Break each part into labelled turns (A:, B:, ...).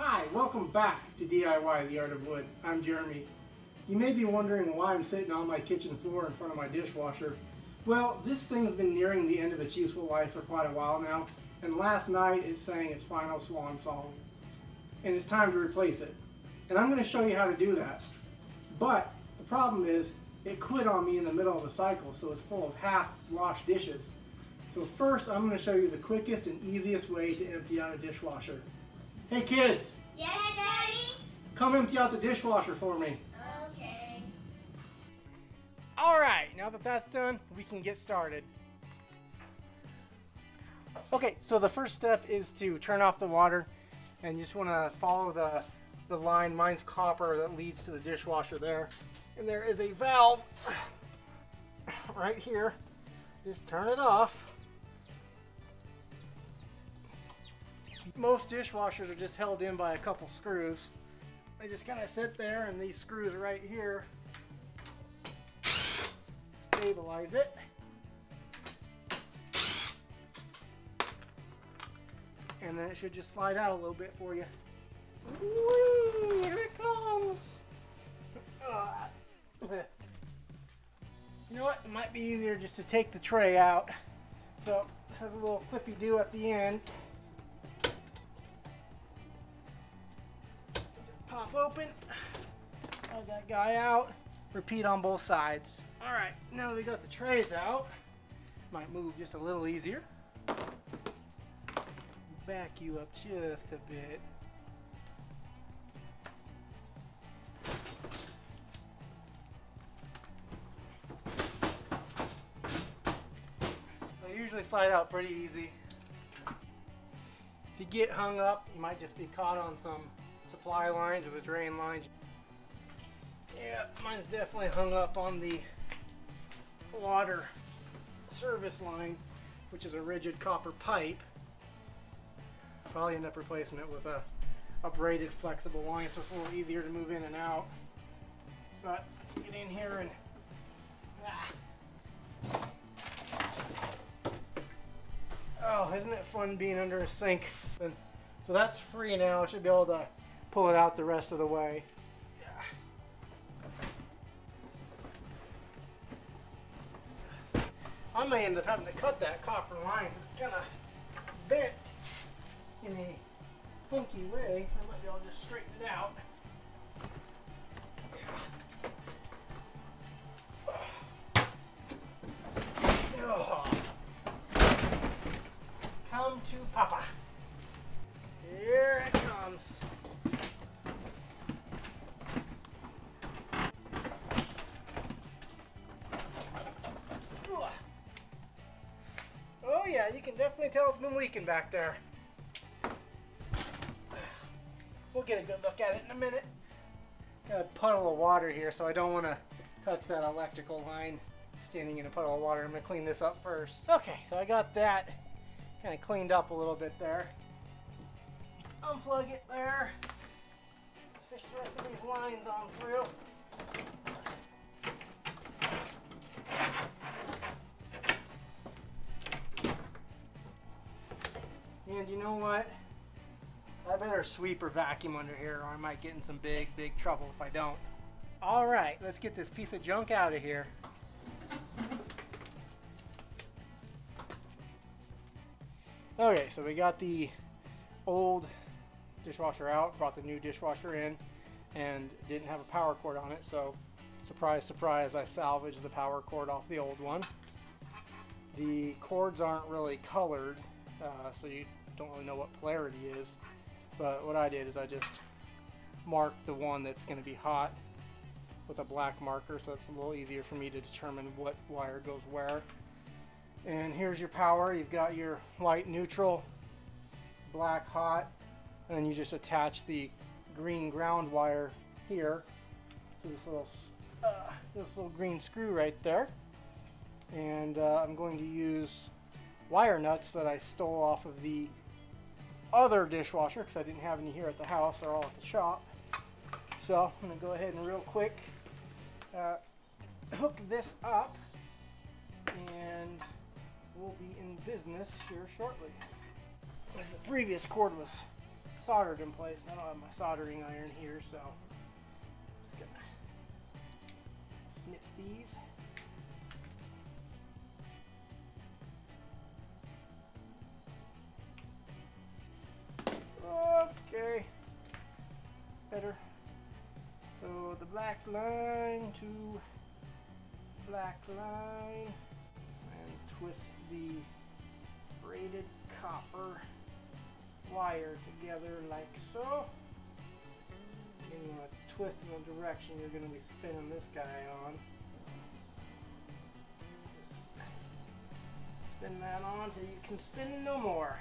A: Hi, welcome back to DIY The Art of Wood. I'm Jeremy. You may be wondering why I'm sitting on my kitchen floor in front of my dishwasher. Well, this thing's been nearing the end of its useful life for quite a while now, and last night it sang its final swan song. And it's time to replace it. And I'm going to show you how to do that. But the problem is, it quit on me in the middle of the cycle, so it's full of half-washed dishes. So first, I'm going to show you the quickest and easiest way to empty out a dishwasher. Hey kids!
B: Yes, Daddy?
A: Come empty out the dishwasher for me.
B: Okay.
A: Alright, now that that's done, we can get started. Okay, so the first step is to turn off the water, and you just want to follow the line. Mine's copper that leads to the dishwasher there. And there is a valve right here. Just turn it off. Most dishwashers are just held in by a couple screws. They just kind of sit there, and these screws right here stabilize it. And then it should just slide out a little bit for you. Whee! Here it comes! You know what? It might be easier just to take the tray out. So this has a little clippy-do at the end. Pop open, pull that guy out, repeat on both sides. All right, now that we got the trays out, might move just a little easier. Back you up just a bit. They usually slide out pretty easy. If you get hung up, you might just be caught on some supply lines or the drain lines. Yeah, mine's definitely hung up on the water service line, which is a Ridgid copper pipe. Probably end up replacing it with a braided flexible line so it's a little easier to move in and out. But get in here and oh, isn't it fun being under a sink? And so that's free now. I should be able to pull it out the rest of the way. I may end up having to cut that copper line. It's kind of bent in a funky way. I might be able to just straighten it out. Oh. Come to Papa. Here it comes. Oh yeah, you can definitely tell it's been leaking back there. We'll get a good look at it in a minute. Got a puddle of water here, so I don't want to touch that electrical line standing in a puddle of water. I'm going to clean this up first. Okay, so I got that kind of cleaned up a little bit there. Unplug it there. Fish the rest of these lines on through. And you know what? I better sweep or vacuum under here, or I might get in some big trouble if I don't. All right, let's get this piece of junk out of here. Okay, so we got the old dishwasher out, brought the new dishwasher in, and didn't have a power cord on it, so surprise, surprise, I salvaged the power cord off the old one. The cords aren't really colored, so you don't really know what polarity is, but what I did is I just marked the one that's going to be hot with a black marker, so it's a little easier for me to determine what wire goes where. And here's your power. You've got your white neutral, black hot, and then you just attach the green ground wire here to this little green screw right there. And I'm going to use wire nuts that I stole off of the other dishwasher because I didn't have any here at the house. They're all at the shop. So I'm going to go ahead and real quick hook this up, and we'll be in business here shortly. The previous cord was soldered in place. I don't have my soldering iron here, so just gonna snip these. Okay, better. So the black line to black line, and twist the braided copper wire together like so. And you want to twist in the direction you're going to be spinning this guy on. Just spin that on so you can spin no more.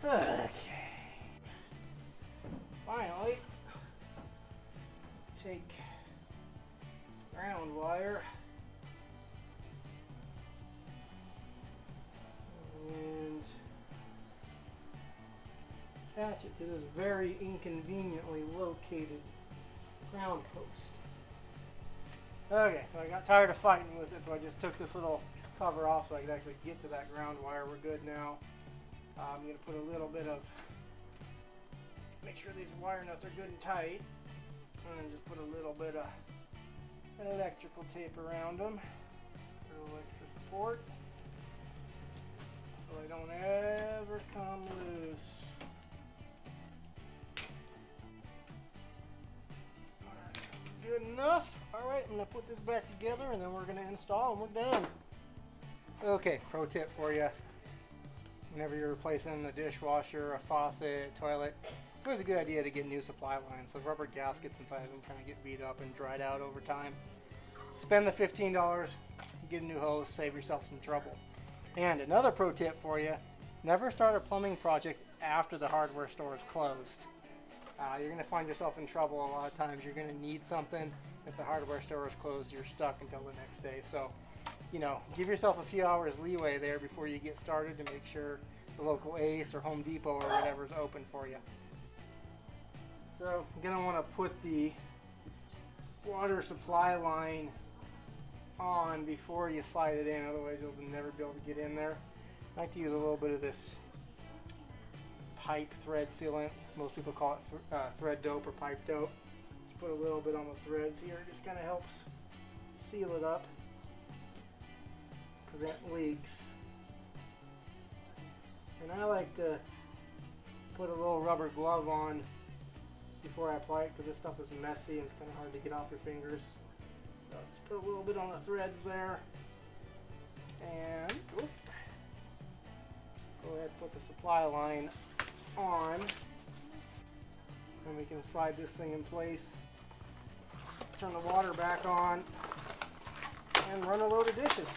A: Okay. Finally, take ground wire and attach it to this very inconveniently located ground post. Okay, so I got tired of fighting with it, so I just took this little cover off so I could actually get to that ground wire. We're good now. I'm going to put a little bit of, make sure these wire nuts are good and tight, and just put a little bit of electrical tape around them, a little extra support, so they don't ever come loose. Alright, good enough. Alright, I'm going to put this back together and then we're going to install and we're done. Okay, pro tip for you. Whenever you're replacing a dishwasher, a faucet, a toilet, it's always a good idea to get new supply lines. The rubber gaskets inside of them kind of get beat up and dried out over time. Spend the $15, get a new hose, save yourself some trouble. And another pro tip for you, never start a plumbing project after the hardware store is closed. You're going to find yourself in trouble a lot of times. You're going to need something. If the hardware store is closed, you're stuck until the next day. So, you know, give yourself a few hours leeway there before you get started to make sure the local Ace or Home Depot or whatever is open for you. So you're going to want to put the water supply line on before you slide it in, otherwise you'll never be able to get in there. I like to use a little bit of this pipe thread sealant. Most people call it thread dope or pipe dope. Just put a little bit on the threads here. It just kind of helps seal it up, prevent leaks. And I like to put a little rubber glove on before I apply it because this stuff is messy and it's kind of hard to get off your fingers. So just put a little bit on the threads there, and go ahead and put the supply line on, and we can slide this thing in place, turn the water back on, and run a load of dishes.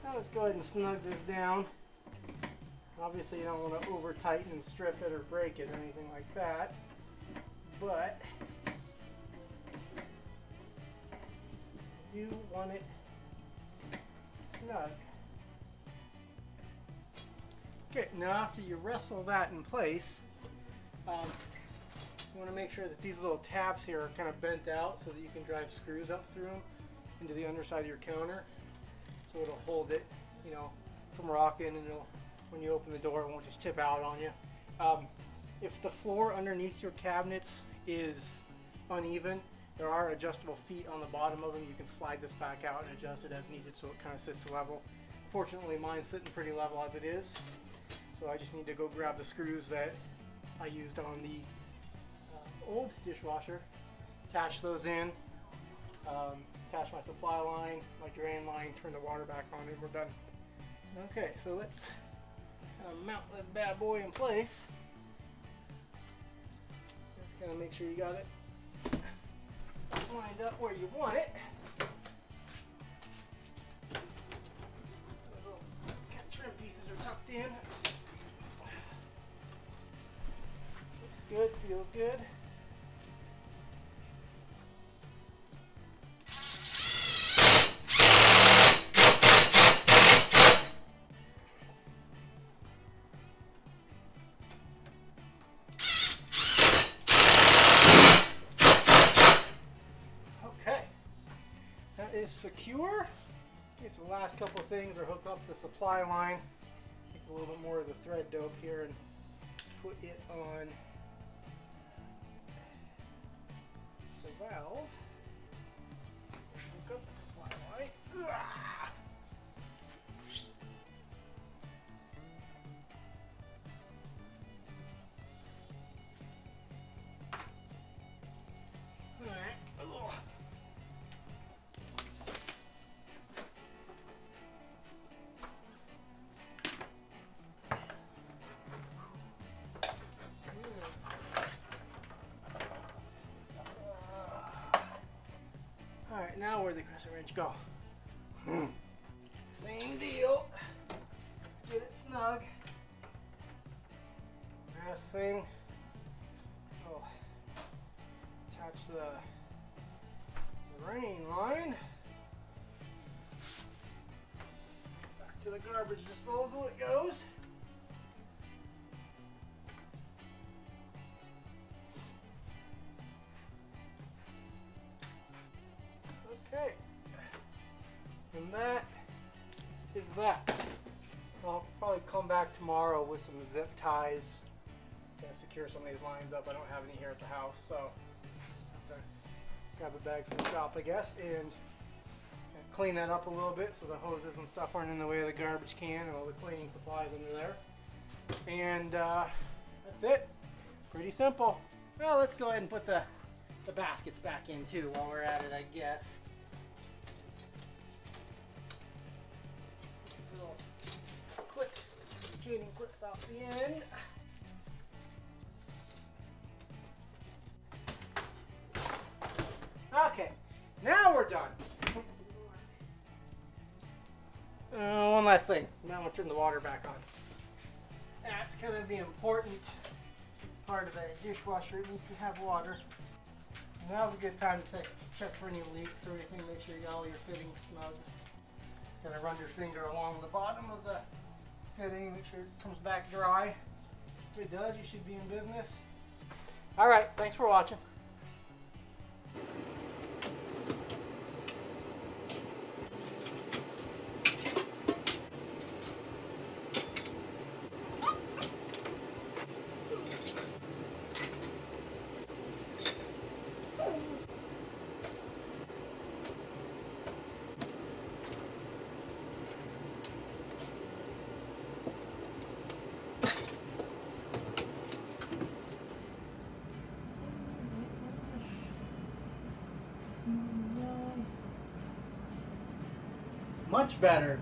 A: Now let's go ahead and snug this down. Obviously you don't want to over tighten and strip it or break it or anything like that, but you do want it snug. Okay, now after you wrestle that in place, you want to make sure that these little tabs here are kind of bent out so that you can drive screws up through them into the underside of your counter, so it'll hold it, you know, from rocking, and it'll, when you open the door, it won't just tip out on you. If the floor underneath your cabinets is uneven, there are adjustable feet on the bottom of them. You can slide this back out and adjust it as needed so it kind of sits level. Fortunately, mine's sitting pretty level as it is, so I just need to go grab the screws that I used on the old dishwasher, attach those in, attach my supply line, my drain line, turn the water back on, and we're done. Okay, so let's mount this bad boy in place. Just gotta make sure you got it lined up where you want it. The little trim pieces are tucked in. Looks good, feels good. Okay, is secure. Okay, so the last couple of things are hook up the supply line. Take a little bit more of the thread dope here and put it on the valve. Hook up the supply line. Alright, now where'd the crescent wrench go? Same deal. Get it snug. Last thing, oh, attach the drain line. Back to the garbage disposal it goes. Okay, and that is that. I'll probably come back tomorrow with some zip ties to secure some of these lines up. I don't have any here at the house, so I'll have to grab a bag from the shop, I guess, and clean that up a little bit so the hoses and stuff aren't in the way of the garbage can and all the cleaning supplies under there. And that's it. Pretty simple. Well, let's go ahead and put the baskets back in too while we're at it, I guess. Little clips, retaining clips off the end. Okay, now we're done. One last thing. Now I'm going to turn the water back on. That's kind of the important part of a dishwasher. It needs to have water. Now's a good time to check for any leaks or anything. Make sure you got all your fittings snug. Just kind of run your finger along the bottom of the fitting. Make sure it comes back dry. If it does, you should be in business. Alright, thanks for watching. Much better.